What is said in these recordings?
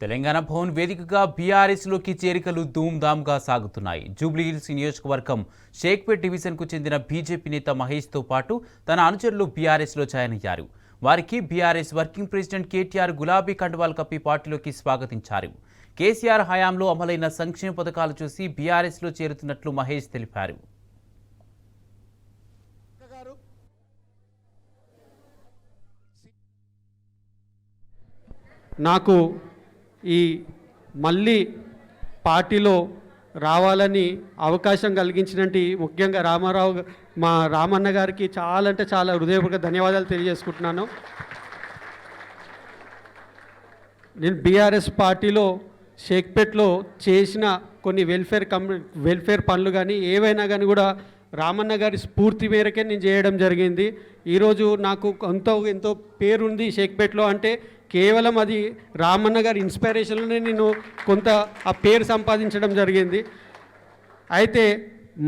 తెలంగాణ భవన్ వేదికగా బీఆర్ఎస్లోకి చేరికలు ధూమ్ధామ్గా సాగుతున్నాయి. జూబ్లీహిల్స్ నియోజకవర్గం షేక్పేట్ డివిజన్కు చెందిన బీజేపీ నేత మహేష్తో పాటు తన అనుచరులు బీఆర్ఎస్లో జాయిన్ అయ్యారు. వారికి బీఆర్ఎస్ వర్కింగ్ ప్రెసిడెంట్ కేటీఆర్ గులాబీ కండువాలు కప్పి పార్టీలోకి స్వాగతించారు. కేసీఆర్ హయాంలో అమలైన సంక్షేమ పథకాలు చూసి బీఆర్ఎస్లో చేరుతున్నట్లు మహేష్ తెలిపారు. నాకు ఈ మళ్ళీ పార్టీలో రావాలని అవకాశం కలిగించినట్టు ముఖ్యంగా మా రామన్న గారికి చాలా అంటే చాలా హృదయపూర్వక ధన్యవాదాలు తెలియజేసుకుంటున్నాను. నేను బీఆర్ఎస్ పార్టీలో షేక్పేట్లో చేసిన కొన్ని వెల్ఫేర్ పనులు కానీ ఏవైనా కానీ కూడా రామన్న గారి స్ఫూర్తి మేరకే నేను చేయడం జరిగింది. ఈరోజు నాకు ఎంతో పేరుంది షేక్పేట్లో అంటే కేవలం అది రామన్న గారి ఇన్స్పిరేషన్లోనే నేను కొంత ఆ పేరు సంపాదించడం జరిగింది. అయితే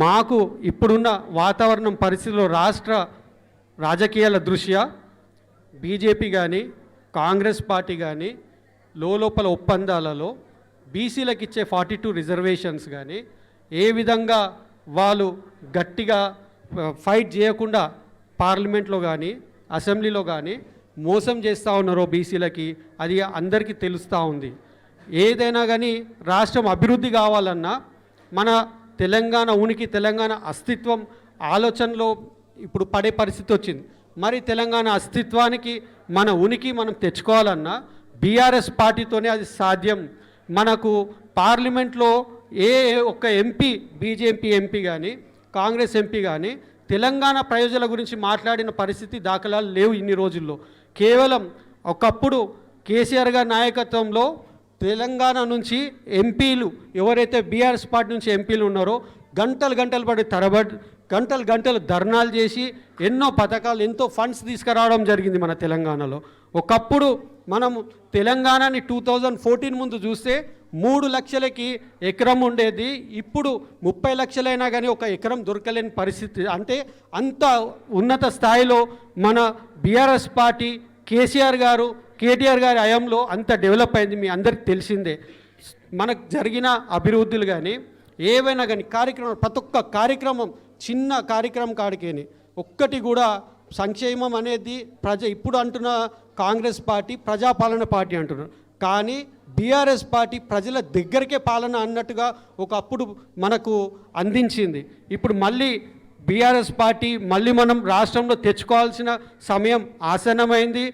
మాకు ఇప్పుడున్న వాతావరణం పరిస్థితుల్లో రాష్ట్ర రాజకీయాల దృష్ట్యా బీజేపీ కానీ కాంగ్రెస్ పార్టీ కానీ లోపల ఒప్పందాలలో బీసీలకు ఇచ్చే 42 రిజర్వేషన్స్ కానీ ఏ విధంగా వాళ్ళు గట్టిగా ఫైట్ చేయకుండా పార్లమెంట్లో కానీ అసెంబ్లీలో కానీ మోసం చేస్తూ ఉన్నారో బీసీలకి అది అందరికీ తెలుస్తూ ఉంది. ఏదైనా కానీ రాష్ట్రం అభివృద్ధి కావాలన్నా మన తెలంగాణ ఉనికి తెలంగాణ అస్తిత్వం ఆలోచనలో ఇప్పుడు పడే పరిస్థితి వచ్చింది. మరి తెలంగాణ అస్తిత్వానికి మన ఉనికి మనం తెచ్చుకోవాలన్నా బీఆర్ఎస్ పార్టీతోనే అది సాధ్యం. మనకు పార్లమెంట్లో ఒక్క ఎంపీ బీజేపీ ఎంపీ కానీ కాంగ్రెస్ ఎంపీ కానీ తెలంగాణ ప్రయోజనాల గురించి మాట్లాడిన పరిస్థితి దాఖలాలు లేవు ఇన్ని రోజుల్లో. కేవలం ఒకప్పుడు కేసీఆర్ గారి నాయకత్వంలో తెలంగాణ నుంచి ఎంపీలు ఎవరైతే బీఆర్ఎస్ పార్టీ నుంచి ఎంపీలు ఉన్నారో గంటలు పడి గంటలు ధర్నాలు చేసి ఎన్నో పథకాలు ఎంతో ఫండ్స్ తీసుకురావడం జరిగింది మన తెలంగాణలో. ఒకప్పుడు మనం తెలంగాణని 2014 ముందు చూస్తే 3 లక్షలకి ఎకరం ఉండేది. ఇప్పుడు 30 లక్షలైనా కానీ ఒక ఎకరం దొరకలేని పరిస్థితి. అంటే అంత ఉన్నత స్థాయిలో మన బీఆర్ఎస్ పార్టీ కేసీఆర్ గారు కేటీఆర్ గారి హయాంలో అంత డెవలప్ అయింది. మీ అందరికి తెలిసిందే. మనకు జరిగిన అభివృద్ధులు కానీ ఏవైనా కానీ కార్యక్రమాలు ప్రతి ఒక్క కార్యక్రమం చిన్న కార్యక్రమం కాడికేని ఒక్కటి కూడా సంక్షేమం అనేది ఇప్పుడు అంటున్న కాంగ్రెస్ పార్టీ ప్రజాపాలన పార్టీ అంటున్నారు. కానీ బీఆర్ఎస్ పార్టీ ప్రజల దగ్గరికే పాలన అన్నట్టుగా ఒకప్పుడు మనకు అందించింది. ఇప్పుడు మళ్ళీ బీఆర్ఎస్ పార్టీ మళ్ళీ మనం రాష్ట్రంలో తెచ్చుకోవాల్సిన సమయం ఆసన్నమైంది.